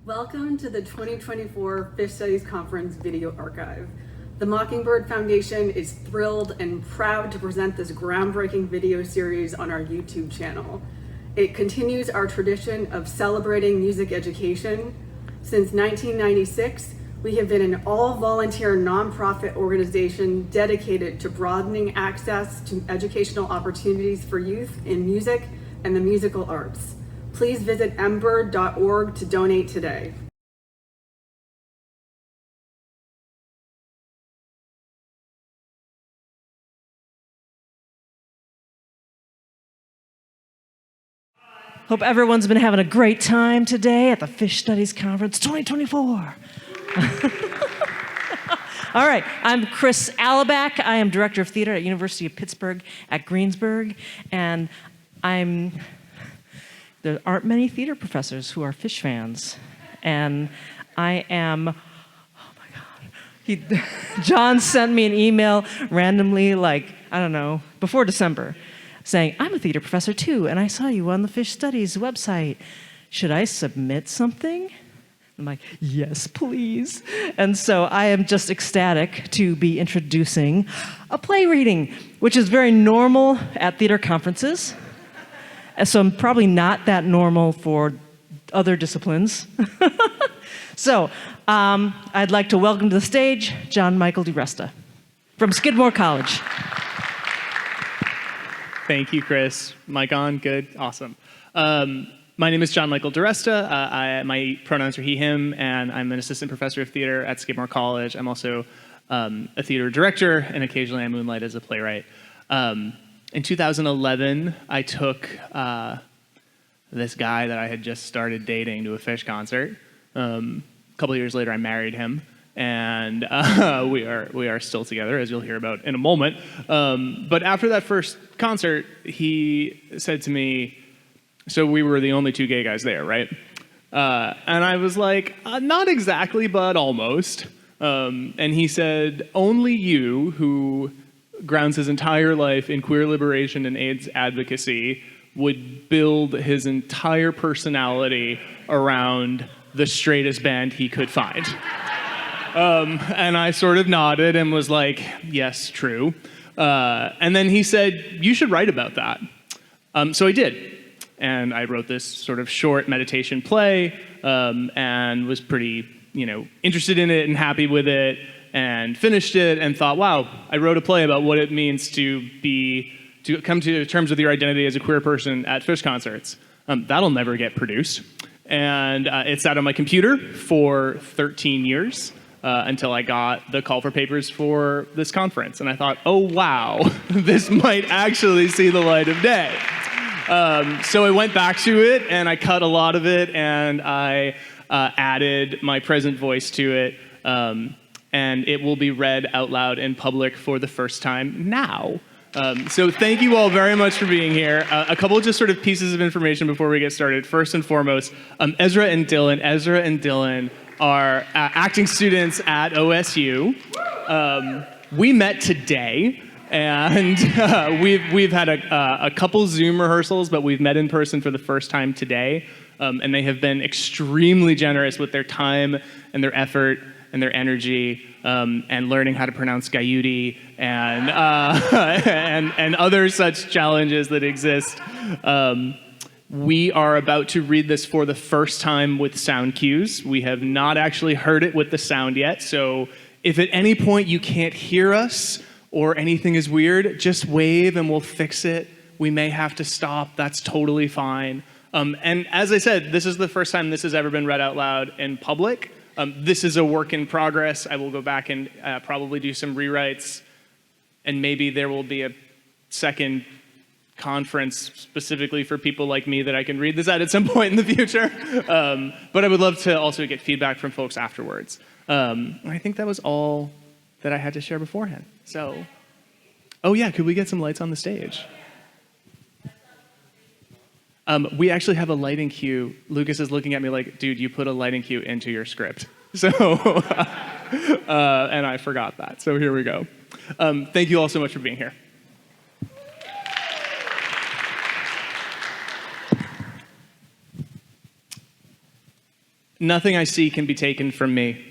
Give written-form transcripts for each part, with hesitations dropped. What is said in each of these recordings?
Welcome to the 2024 Phish Studies Conference Video Archive. The Mockingbird Foundation is thrilled and proud to present this groundbreaking video series on our YouTube channel. It continues our tradition of celebrating music education. Since 1996, we have been an all-volunteer nonprofit organization dedicated to broadening access to educational opportunities for youth in music and the musical arts. Please visit mbird.org to donate today. Hope everyone's been having a great time today at the Phish Studies Conference 2024. All right, I'm Chris Alaback. I am Director of Theater at University of Pittsburgh at Greensburg, and there aren't many theater professors who are Phish fans, and I am, oh my God. John sent me an email randomly, before December, saying, I'm a theater professor too, and I saw you on the Phish Studies website. Should I submit something? I'm like, yes, please. And so I am just ecstatic to be introducing a play reading, which is very normal at theater conferences. So I'm probably not that normal for other disciplines. So I'd like to welcome to the stage John Michael DiResta from Skidmore College. Thank you, Chris. Mic on? Good. Awesome. My name is John Michael DiResta. My pronouns are he, him, and I'm an assistant professor of theater at Skidmore College. I'm also a theater director, and occasionally I moonlight as a playwright. In 2011, I took this guy that I had just started dating to a Phish concert. A couple years later, I married him, and we are still together, as you'll hear about in a moment. But after that first concert, he said to me, so we were the only two gay guys there, right? And I was like, not exactly, but almost. And he said, only you, who grounds his entire life in queer liberation and AIDS advocacy, would build his entire personality around the straightest band he could find. And I sort of nodded and was like, yes, true. And then he said, you should write about that. So I did. And I wrote this sort of short meditation play and was pretty, interested in it and happy with it, and finished it and thought, wow, I wrote a play about what it means to come to terms with your identity as a queer person at Phish concerts. That'll never get produced. And it sat on my computer for 13 years until I got the call for papers for this conference. And I thought, oh, wow, this might actually see the light of day. So I went back to it, and I cut a lot of it, and I added my present voice to it, and it will be read out loud in public for the first time now. So thank you all very much for being here. A couple of just sort of pieces of information before we get started. First and foremost, Ezra and Dylan are acting students at OSU. We met today. And we've had a couple Zoom rehearsals, but we've met in person for the first time today. And they have been extremely generous with their time and their effort and their energy, and learning how to pronounce Gaiuti and other such challenges that exist. We are about to read this for the first time with sound cues. We have not actually heard it with the sound yet, so if at any point you can't hear us, or anything is weird, just wave and we'll fix it. We may have to stop. That's totally fine. And as I said, this is the first time this has ever been read out loud in public. This is a work in progress. I will go back and probably do some rewrites, and maybe there will be a second conference specifically for people like me that I can read this at some point in the future. But I would love to also get feedback from folks afterwards. I think that was all that I had to share beforehand. So, oh yeah, could we get some lights on the stage? We actually have a lighting cue. Lucas is looking at me like, dude, you put a lighting cue into your script. So, and I forgot that. So here we go. Thank you all so much for being here. Nothing I see can be taken from me.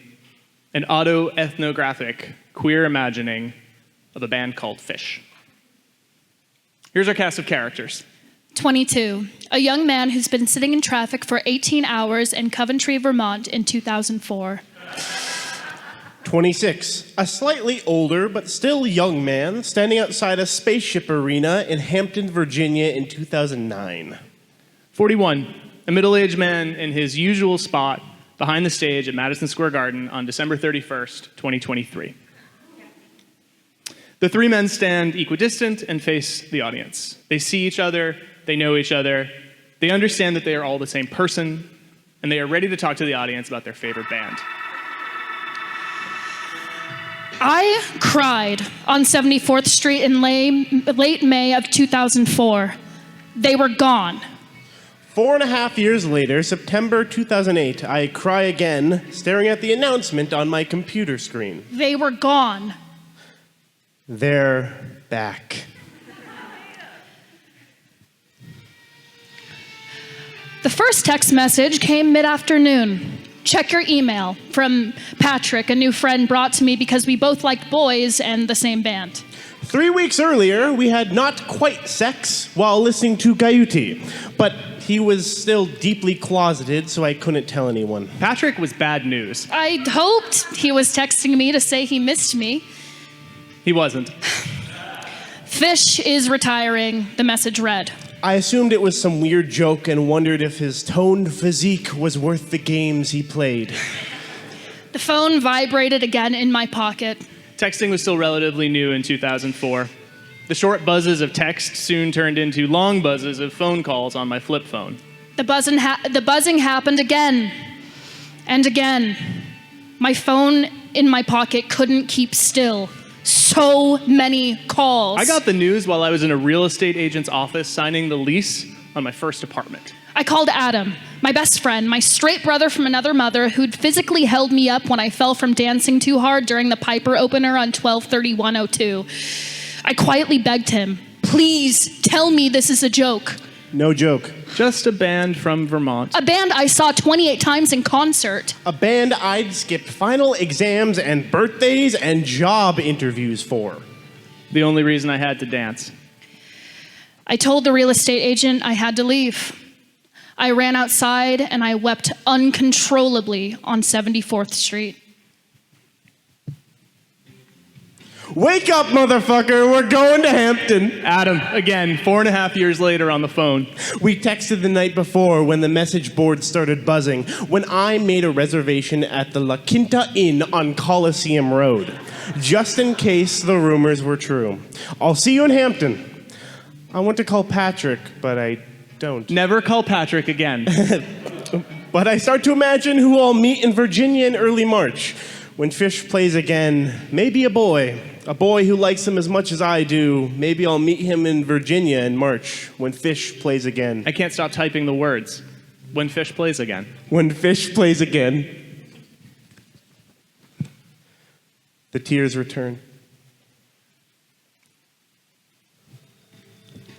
An auto-ethnographic queer imagining of a band called Phish. Here's our cast of characters. 22, a young man who's been sitting in traffic for 18 hours in Coventry, Vermont in 2004. 26, a slightly older but still young man standing outside a spaceship arena in Hampton, Virginia in 2009. 41, a middle-aged man in his usual spot behind the stage at Madison Square Garden on December 31st, 2023. The three men stand equidistant and face the audience. They see each other, they know each other, they understand that they are all the same person, and they are ready to talk to the audience about their favorite band. I cried on 74th Street in late May of 2004. They were gone. 4.5 years later, September 2008, I cry again, staring at the announcement on my computer screen. They were gone. They're back. The first text message came mid-afternoon. Check your email, from Patrick, a new friend brought to me because we both liked boys and the same band. 3 weeks earlier, we had not quite sex while listening to Gaiuti, but he was still deeply closeted, so I couldn't tell anyone. Patrick was bad news. I hoped he was texting me to say he missed me. He wasn't. Phish is retiring, the message read. I assumed it was some weird joke and wondered if his toned physique was worth the games he played. The phone vibrated again in my pocket. Texting was still relatively new in 2004. The short buzzes of text soon turned into long buzzes of phone calls on my flip phone. The buzzing happened again and again. My phone in my pocket couldn't keep still. So many calls. I got the news while I was in a real estate agent's office signing the lease on my first apartment. I called Adam, my best friend, my straight brother from another mother who'd physically held me up when I fell from dancing too hard during the Piper opener on 12/31/02. I quietly begged him, please tell me this is a joke. No joke. Just a band from Vermont. A band I saw 28 times in concert. A band I'd skipped final exams and birthdays and job interviews for. The only reason I had to dance. I told the real estate agent I had to leave. I ran outside and I wept uncontrollably on 74th Street. Wake up, motherfucker, we're going to Hampton. Adam, again, 4.5 years later on the phone. We texted the night before when the message board started buzzing, when I made a reservation at the La Quinta Inn on Coliseum Road, just in case the rumors were true. I'll see you in Hampton. I want to call Patrick, but I don't. Never call Patrick again. But I start to imagine who I'll meet in Virginia in early March. When Phish plays again, maybe a boy who likes him as much as I do. Maybe I'll meet him in Virginia in March when Phish plays again. I can't stop typing the words. When Phish plays again. When Phish plays again. The tears return.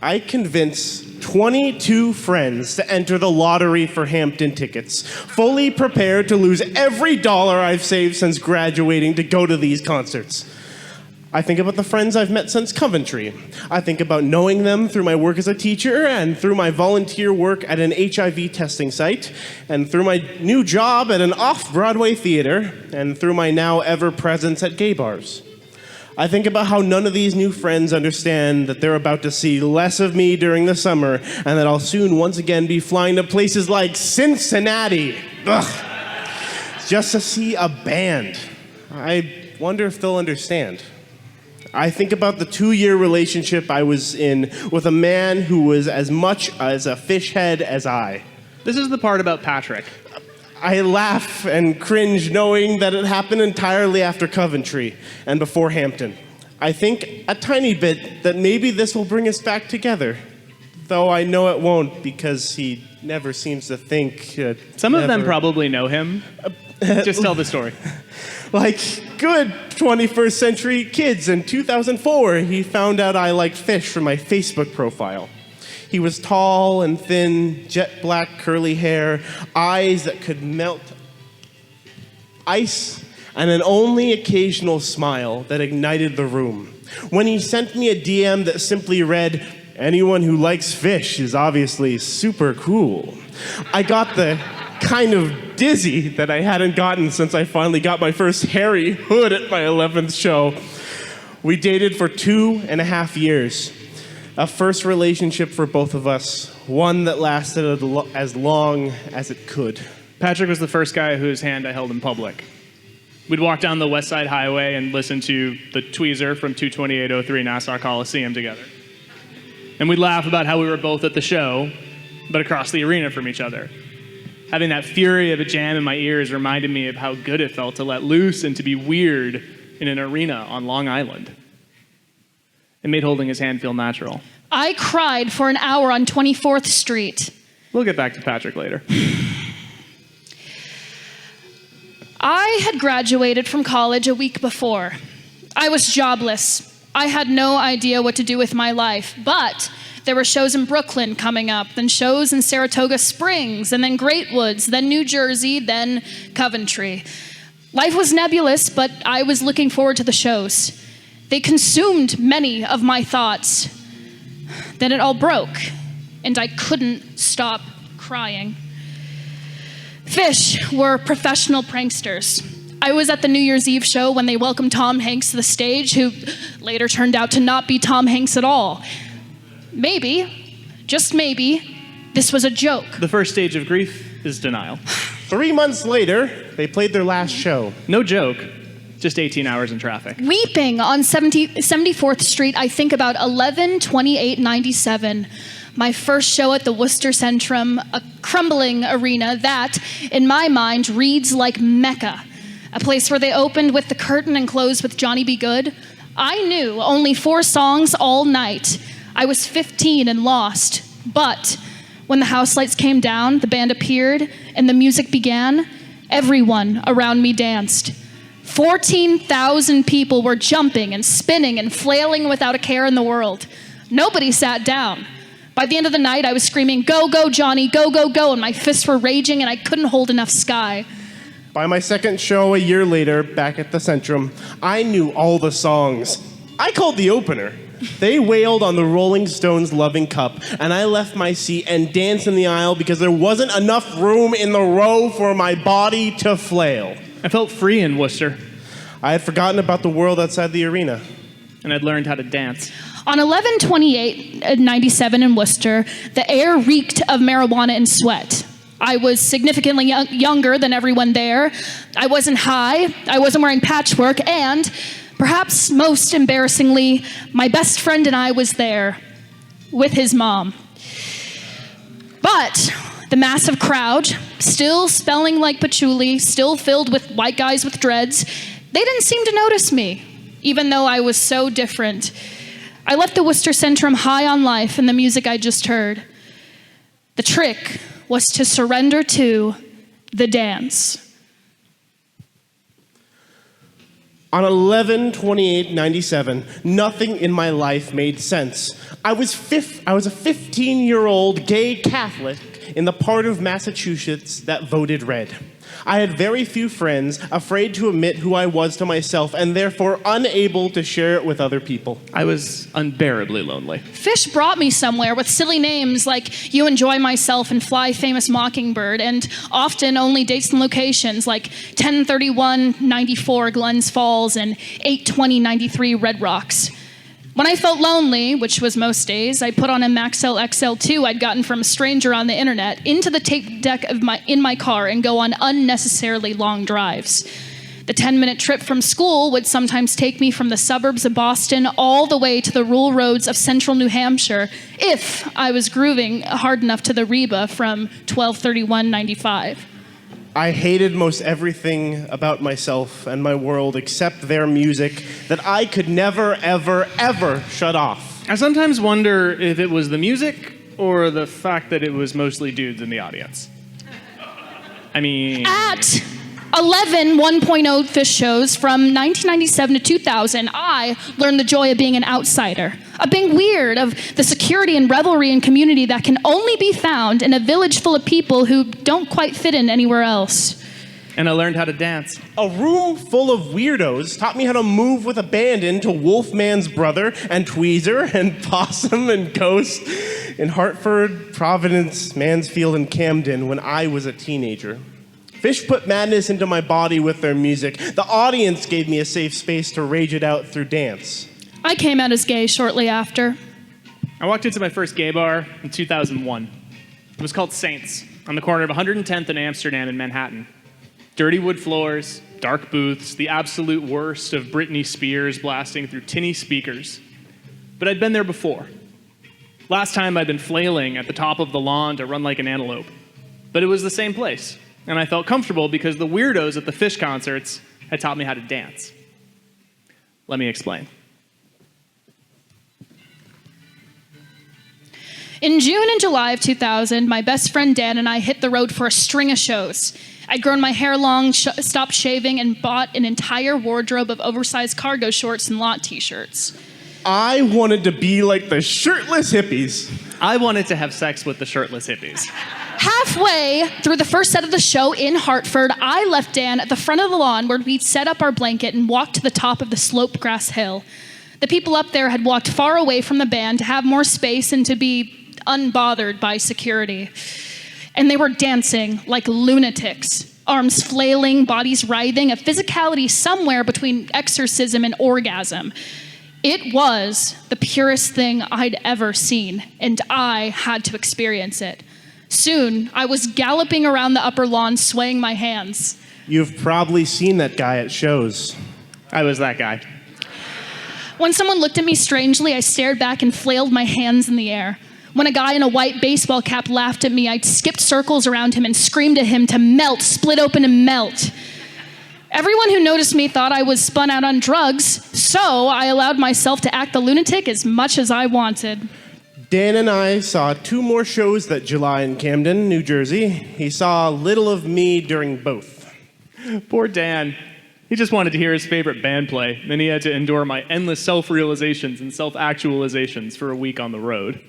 I convince 22 friends to enter the lottery for Hampton tickets, fully prepared to lose every dollar I've saved since graduating to go to these concerts. I think about the friends I've met since Coventry. I think about knowing them through my work as a teacher and through my volunteer work at an HIV testing site and through my new job at an off-Broadway theater and through my now ever-presence at gay bars. I think about how none of these new friends understand that they're about to see less of me during the summer and that I'll soon once again be flying to places like Cincinnati. Just to see a band. I wonder if they'll understand. I think about the 2-year relationship I was in with a man who was as much as a Phish head as I. This is the part about Patrick. I laugh and cringe knowing that it happened entirely after Coventry and before Hampton. I think a tiny bit that maybe this will bring us back together, though I know it won't because he never seems to think. Some of them probably know him. Just tell the story. Like good 21st century kids in 2004, he found out I liked Phish from my Facebook profile. He was tall and thin, jet black curly hair, eyes that could melt ice, and an only occasional smile that ignited the room. When he sent me a DM that simply read, "Anyone who likes Phish is obviously super cool," I got the kind of dizzy that I hadn't gotten since I finally got my first hairy hood at my 11th show. We dated for 2.5 years. A first relationship for both of us, one that lasted as long as it could. Patrick was the first guy whose hand I held in public. We'd walk down the West Side Highway and listen to the Tweezer from 22803 Nassau Coliseum together. And we'd laugh about how we were both at the show, but across the arena from each other. Having that fury of a jam in my ears reminded me of how good it felt to let loose and to be weird in an arena on Long Island. It made holding his hand feel natural. I cried for an hour on 24th Street. We'll get back to Patrick later. I had graduated from college a week before. I was jobless. I had no idea what to do with my life, but there were shows in Brooklyn coming up, then shows in Saratoga Springs, and then Great Woods, then New Jersey, then Coventry. Life was nebulous, but I was looking forward to the shows. They consumed many of my thoughts. Then it all broke, and I couldn't stop crying. Phish were professional pranksters. I was at the New Year's Eve show when they welcomed Tom Hanks to the stage, who later turned out to not be Tom Hanks at all. Maybe, just maybe, this was a joke. The first stage of grief is denial. 3 months later, they played their last show. No joke, just 18 hours in traffic. Weeping on 74th Street, I think about 11/28/97. My first show at the Worcester Centrum, a crumbling arena that, in my mind, reads like Mecca. A place where they opened with The Curtain and closed with Johnny B. Good. I knew only 4 songs all night. I was 15 and lost. But when the house lights came down, the band appeared, and the music began, everyone around me danced. 14,000 people were jumping and spinning and flailing without a care in the world. Nobody sat down. By the end of the night, I was screaming, "Go, go, Johnny, go, go, go," and my fists were raging, and I couldn't hold enough sky. By my second show a year later, back at the Centrum, I knew all the songs. I called the opener. They wailed on the Rolling Stones' Loving Cup, and I left my seat and danced in the aisle because there wasn't enough room in the row for my body to flail. I felt free in Worcester. I had forgotten about the world outside the arena. And I'd learned how to dance. On 11/28/97 in Worcester, the air reeked of marijuana and sweat. I was significantly younger than everyone there. I wasn't high, I wasn't wearing patchwork, and perhaps most embarrassingly, my best friend and I was there with his mom. But the massive crowd, still smelling like patchouli, still filled with white guys with dreads, they didn't seem to notice me, even though I was so different. I left the Worcester Centrum high on life and the music I just heard. The trick was to surrender to the dance. On 11/28/97, nothing in my life made sense. I was a 15-year-old gay Catholic in the part of Massachusetts that voted red. I had very few friends, afraid to admit who I was to myself, and therefore unable to share it with other people. I was unbearably lonely. Phish brought me somewhere with silly names like You Enjoy Myself and Fly Famous Mockingbird, and often only dates and locations like 10/31/94 Glens Falls and 8/20/93 Red Rocks. When I felt lonely, which was most days, I put on a Maxell XL2 I'd gotten from a stranger on the internet into the tape deck in my car and go on unnecessarily long drives. The 10-minute trip from school would sometimes take me from the suburbs of Boston all the way to the rural roads of central New Hampshire, if I was grooving hard enough to the Reba from 12/31/95. I hated most everything about myself and my world except their music that I could never, ever, ever shut off. I sometimes wonder if it was the music or the fact that it was mostly dudes in the audience. I mean... At 11 1.0 Phish shows from 1997 to 2000, I learned the joy of being an outsider, of being weird, of the security and revelry and community that can only be found in a village full of people who don't quite fit in anywhere else. And I learned how to dance. A room full of weirdos taught me how to move with abandon to Wolfman's Brother and Tweezer and Possum and Ghost in Hartford, Providence, Mansfield, and Camden when I was a teenager. Phish put madness into my body with their music. The audience gave me a safe space to rage it out through dance. I came out as gay shortly after. I walked into my first gay bar in 2001. It was called Saints, on the corner of 110th and Amsterdam in Manhattan. Dirty wood floors, dark booths, the absolute worst of Britney Spears blasting through tinny speakers. But I'd been there before. Last time I'd been flailing at the top of the lawn to run like an antelope. But it was the same place, and I felt comfortable because the weirdos at the Phish concerts had taught me how to dance. Let me explain. In June and July of 2000, my best friend Dan and I hit the road for a string of shows. I'd grown my hair long, stopped shaving, and bought an entire wardrobe of oversized cargo shorts and lot t-shirts. I wanted to be like the shirtless hippies. I wanted to have sex with the shirtless hippies. Halfway through the first set of the show in Hartford, I left Dan at the front of the lawn where we'd set up our blanket and walked to the top of the sloped grass hill. The people up there had walked far away from the band to have more space and to be unbothered by security. And they were dancing like lunatics, arms flailing, bodies writhing, a physicality somewhere between exorcism and orgasm. It was the purest thing I'd ever seen, and I had to experience it. Soon, I was galloping around the upper lawn, swaying my hands. You've probably seen that guy at shows. I was that guy. When someone looked at me strangely, I stared back and flailed my hands in the air. When a guy in a white baseball cap laughed at me, I skipped circles around him and screamed at him to melt, split open and melt. Everyone who noticed me thought I was spun out on drugs, so I allowed myself to act the lunatic as much as I wanted. Dan and I saw 2 more shows that July in Camden, New Jersey. He saw little of me during both. Poor Dan. He just wanted to hear his favorite band play, then he had to endure my endless self-realizations and self-actualizations for a week on the road.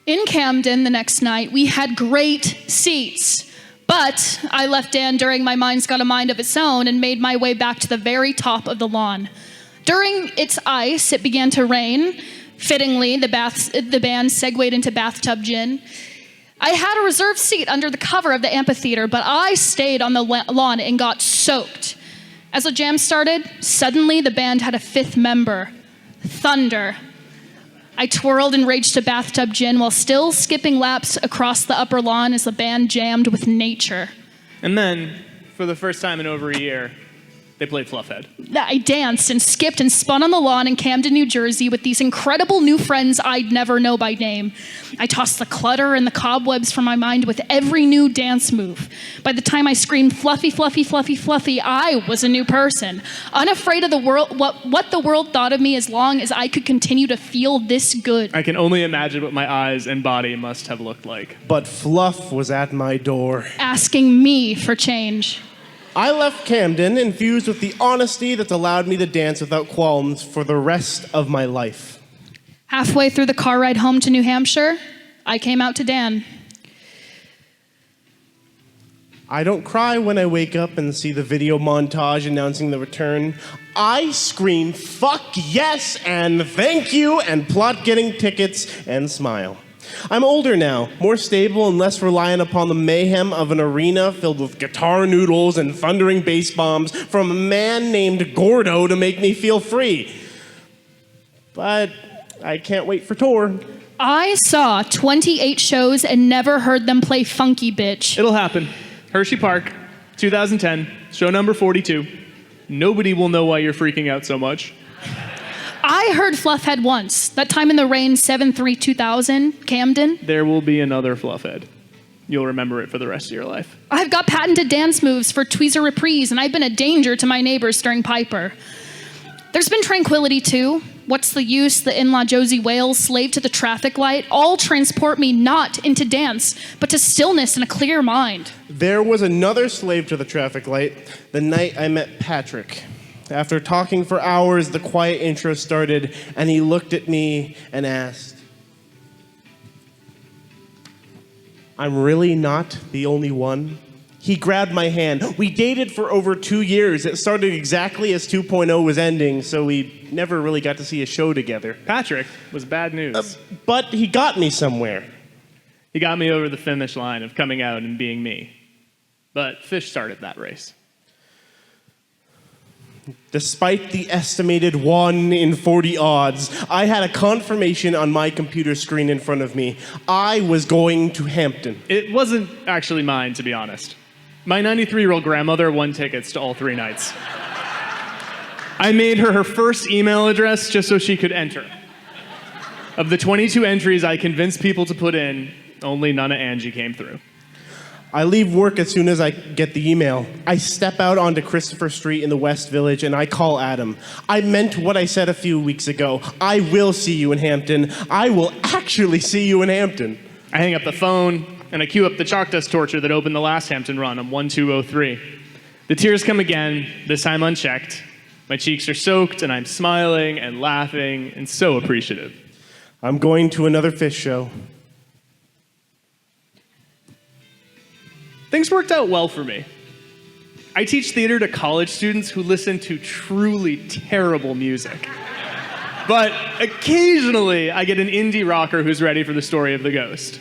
In Camden the next night, we had great seats, but I left Dan during my Mind's Got a Mind of Its Own and made my way back to the very top of the lawn. During its ice, it began to rain. Fittingly, the band segued into bathtub gin. I had a reserved seat under the cover of the amphitheater, but I stayed on the lawn and got soaked. As the jam started, suddenly the band had a 5th member, Thunder. I twirled and raged to bathtub gin while still skipping laps across the upper lawn as the band jammed with nature. And then, for the first time in over a year, they played Fluffhead. I danced and skipped and spun on the lawn in Camden, New Jersey with these incredible new friends I'd never know by name. I tossed the clutter and the cobwebs from my mind with every new dance move. By the time I screamed fluffy, fluffy, fluffy, fluffy, I was a new person, unafraid of the world, what the world thought of me as long as I could continue to feel this good. I can only imagine what my eyes and body must have looked like. But Fluff was at my door. Asking me for change. I left Camden infused with the honesty that's allowed me to dance without qualms for the rest of my life. Halfway through the car ride home to New Hampshire, I came out to Dan. I don't cry when I wake up and see the video montage announcing the return. I scream, fuck yes, and thank you, and plot getting tickets and smile. I'm older now, more stable and less reliant upon the mayhem of an arena filled with guitar noodles and thundering bass bombs from a man named Gordo to make me feel free. But I can't wait for tour. I saw 28 shows and never heard them play Funky Bitch. It'll happen. Hershey Park, 2010, show number 42. Nobody will know why you're freaking out so much. I heard Fluffhead once, that time in the rain, 7/3/2000, Camden. There will be another Fluffhead. You'll remember it for the rest of your life. I've got patented dance moves for Tweezer Reprise, and I've been a danger to my neighbors during Piper. There's been tranquility, too. What's the use? The in-law Josie Wales, slave to the traffic light, all transport me not into dance, but to stillness and a clear mind. There was another slave to the traffic light the night I met Patrick. After talking for hours, the quiet intro started, and he looked at me and asked, I'm really not the only one. He grabbed my hand. We dated for over 2 years. It started exactly as 2.0 was ending, so we never really got to see a show together. Patrick was bad news. But he got me somewhere. He got me over the finish line of coming out and being me. But Phish started that race. Despite the estimated 1 in 40 odds, I had a confirmation on my computer screen in front of me. I was going to Hampton. It wasn't actually mine, to be honest. My 93-year-old grandmother won tickets to all 3 nights. I made her her first email address just so she could enter. Of the 22 entries I convinced people to put in, only Nana Angie came through. I leave work as soon as I get the email. I step out onto Christopher Street in the West Village and I call Adam. I meant what I said a few weeks ago. I will see you in Hampton. I will actually see you in Hampton. I hang up the phone, and I cue up the chalk dust torture that opened the last Hampton run on 1203. The tears come again, this time unchecked. My cheeks are soaked, and I'm smiling and laughing and so appreciative. I'm going to another Phish show. Things worked out well for me. I teach theater to college students who listen to truly terrible music. But occasionally, I get an indie rocker who's ready for the story of the ghost.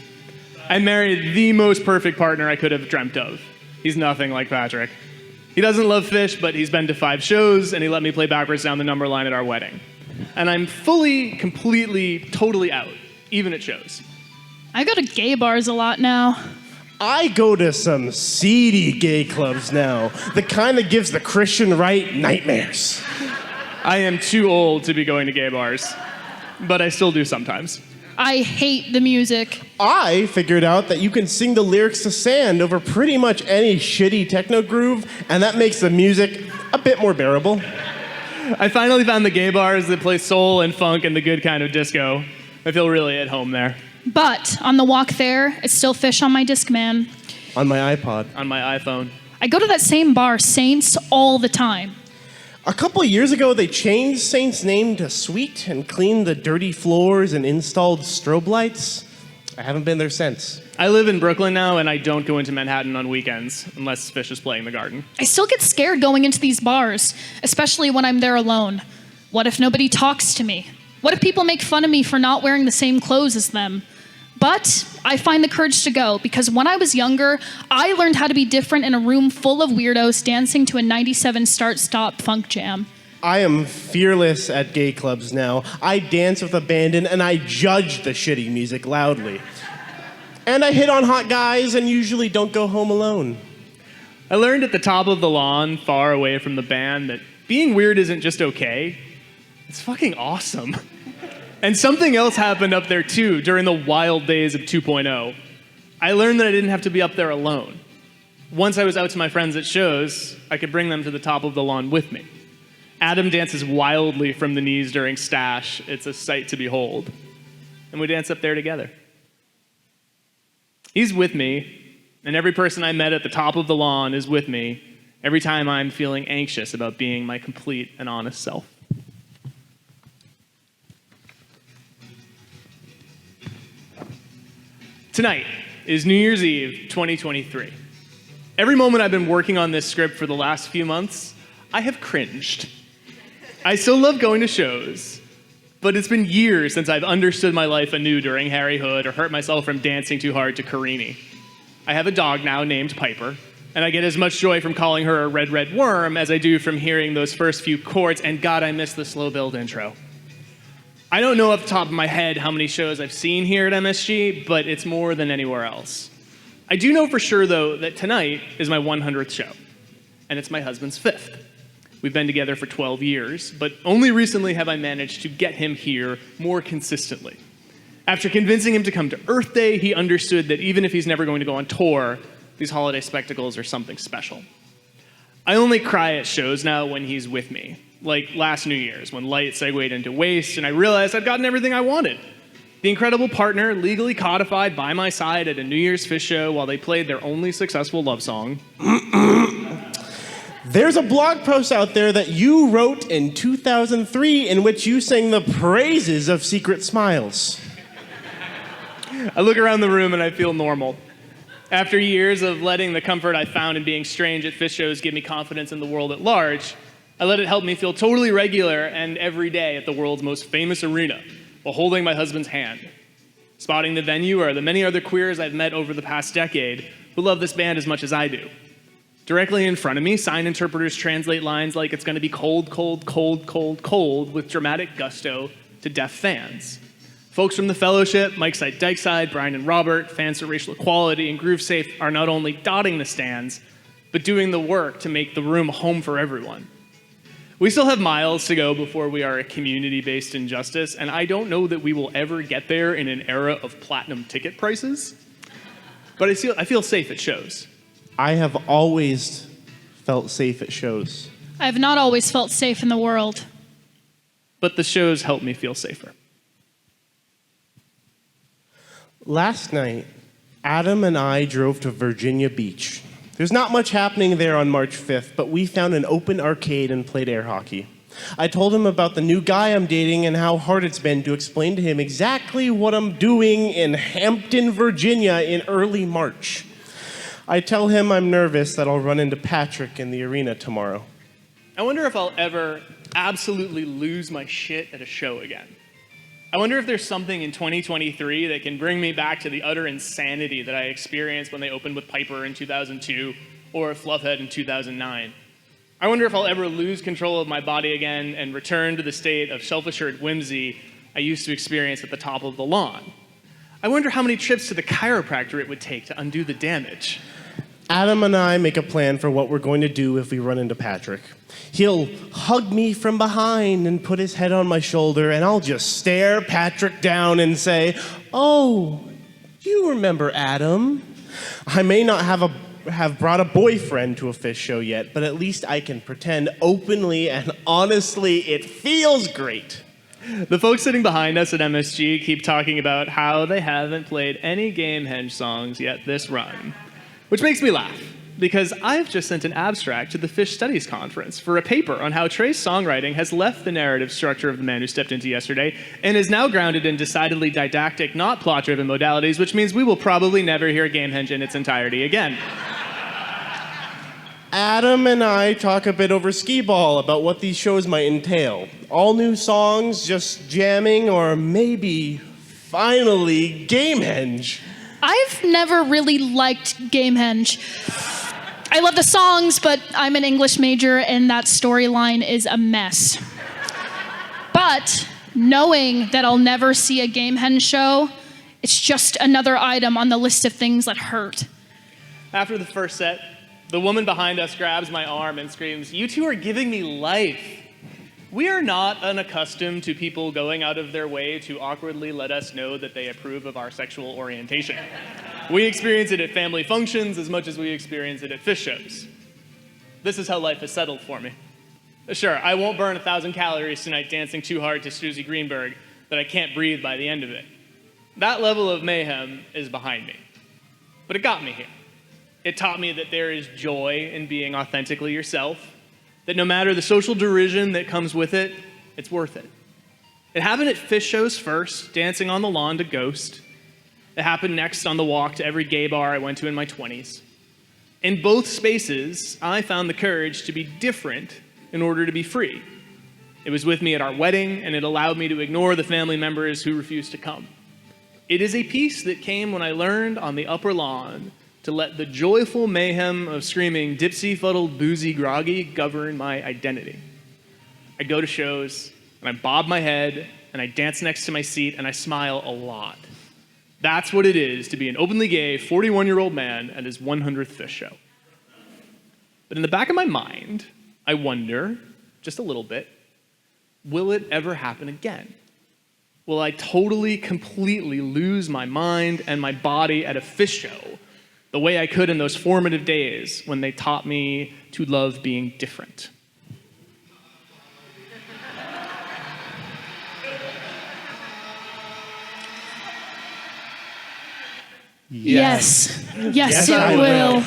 I married the most perfect partner I could have dreamt of. He's nothing like Patrick. He doesn't love Phish, but he's been to 5 shows, and he let me play backwards down the number line at our wedding. And I'm fully, completely, totally out, even at shows. I go to gay bars a lot now. I go to some seedy gay clubs now, the kind that gives the Christian right nightmares. I am too old to be going to gay bars, but I still do sometimes. I hate the music. I figured out that you can sing the lyrics to Sand over pretty much any shitty techno groove, and that makes the music a bit more bearable. I finally found the gay bars that play soul and funk and the good kind of disco. I feel really at home there. But on the walk there, it's still Phish on my Discman. On my iPod. On my iPhone. I go to that same bar, Saints, all the time. A couple of years ago, they changed Saint's name to Sweet and cleaned the dirty floors and installed strobe lights. I haven't been there since. I live in Brooklyn now, and I don't go into Manhattan on weekends unless Phish is playing the Garden. I still get scared going into these bars, especially when I'm there alone. What if nobody talks to me? What if people make fun of me for not wearing the same clothes as them? But I find the courage to go because when I was younger, I learned how to be different in a room full of weirdos dancing to a 97 start-stop funk jam. I am fearless at gay clubs now. I dance with abandon and I judge the shitty music loudly. And I hit on hot guys and usually don't go home alone. I learned at the top of the lawn, far away from the band, that being weird isn't just okay. It's fucking awesome. And something else happened up there too during the wild days of 2.0. I learned that I didn't have to be up there alone. Once I was out to my friends at shows, I could bring them to the top of the lawn with me. Adam dances wildly from the knees during Stash. It's a sight to behold. And we dance up there together. He's with me, and every person I met at the top of the lawn is with me every time I'm feeling anxious about being my complete and honest self. Tonight is New Year's Eve 2023. Every moment I've been working on this script for the last few months, I have cringed. I still love going to shows, but it's been years since I've understood my life anew during Harry Hood or hurt myself from dancing too hard to Carini. I have a dog now named Piper, and I get as much joy from calling her a red, red worm as I do from hearing those first few chords, and God, I miss the slow build intro. I don't know off the top of my head how many shows I've seen here at MSG, but it's more than anywhere else. I do know for sure, though, that tonight is my 100th show, and it's my husband's 5th. We've been together for 12 years, but only recently have I managed to get him here more consistently. After convincing him to come to Earth Day, he understood that even if he's never going to go on tour, these holiday spectacles are something special. I only cry at shows now when he's with me. Like last New Year's, when light segued into waste, and I realized I'd gotten everything I wanted. The incredible partner legally codified by my side at a New Year's Phish show while they played their only successful love song. There's a blog post out there that you wrote in 2003 in which you sang the praises of Secret Smiles. I look around the room and I feel normal. After years of letting the comfort I found in being strange at Phish shows give me confidence in the world at large, I let it help me feel totally regular and every day at the world's most famous arena while holding my husband's hand. Spotting the venue are the many other queers I've met over the past decade who love this band as much as I do. Directly in front of me, sign interpreters translate lines like it's going to be cold, cold, cold, cold, cold with dramatic gusto to deaf fans. Folks from the Fellowship, Mike Side, Dykeside, Brian and Robert, fans for racial equality, and Groove Safe are not only dotting the stands, but doing the work to make the room a home for everyone. We still have miles to go before we are a community-based injustice, and I don't know that we will ever get there in an era of platinum ticket prices, but I feel safe at shows. I have always felt safe at shows. I have not always felt safe in the world. But the shows help me feel safer. Last night, Adam and I drove to Virginia Beach. There's not much happening there on March 5th, but we found an open arcade and played air hockey. I told him about the new guy I'm dating and how hard it's been to explain to him exactly what I'm doing in Hampton, Virginia in early March. I tell him I'm nervous that I'll run into Patrick in the arena tomorrow. I wonder if I'll ever absolutely lose my shit at a show again. I wonder if there's something in 2023 that can bring me back to the utter insanity that I experienced when they opened with Piper in 2002 or Fluffhead in 2009. I wonder if I'll ever lose control of my body again and return to the state of self-assured whimsy I used to experience at the top of the lawn. I wonder how many trips to the chiropractor it would take to undo the damage. Adam and I make a plan for what we're going to do if we run into Patrick. He'll hug me from behind and put his head on my shoulder, and I'll just stare Patrick down and say, "Oh, you remember Adam?" I may not have brought a boyfriend to a Phish show yet, but at least I can pretend openly and honestly it feels great. The folks sitting behind us at MSG keep talking about how they haven't played any Gamehenge songs yet this run, which makes me laugh, because I've just sent an abstract to the Phish Studies conference for a paper on how Trey's songwriting has left the narrative structure of The Man Who Stepped Into Yesterday and is now grounded in decidedly didactic, not plot-driven modalities, which means we will probably never hear Gamehenge in its entirety again. Adam and I talk a bit over skee-ball about what these shows might entail. All new songs, just jamming, or maybe, finally, Gamehenge. I've never really liked Gamehenge. I love the songs, but I'm an English major and that storyline is a mess. But knowing that I'll never see a Gamehenge show, it's just another item on the list of things that hurt. After the first set, the woman behind us grabs my arm and screams, "You two are giving me life." We are not unaccustomed to people going out of their way to awkwardly let us know that they approve of our sexual orientation. We experience it at family functions as much as we experience it at Phish shows. This is how life has settled for me. Sure, I won't burn 1,000 calories tonight dancing too hard to Susie Greenberg that I can't breathe by the end of it. That level of mayhem is behind me. But it got me here. It taught me that there is joy in being authentically yourself, that no matter the social derision that comes with it, it's worth it. It happened at Phish shows first, dancing on the lawn to Ghost. It happened next on the walk to every gay bar I went to in my 20s. In both spaces, I found the courage to be different in order to be free. It was with me at our wedding, and it allowed me to ignore the family members who refused to come. It is a piece that came when I learned on the upper lawn to let the joyful mayhem of screaming dipsy-fuddled, boozy, groggy govern my identity. I go to shows, and I bob my head, and I dance next to my seat, and I smile a lot. That's what it is to be an openly gay 41-year-old man at his 100th Phish show. But in the back of my mind, I wonder, just a little bit, will it ever happen again? Will I totally, completely lose my mind and my body at a Phish show the way I could in those formative days when they taught me to love being different? Yes, it will.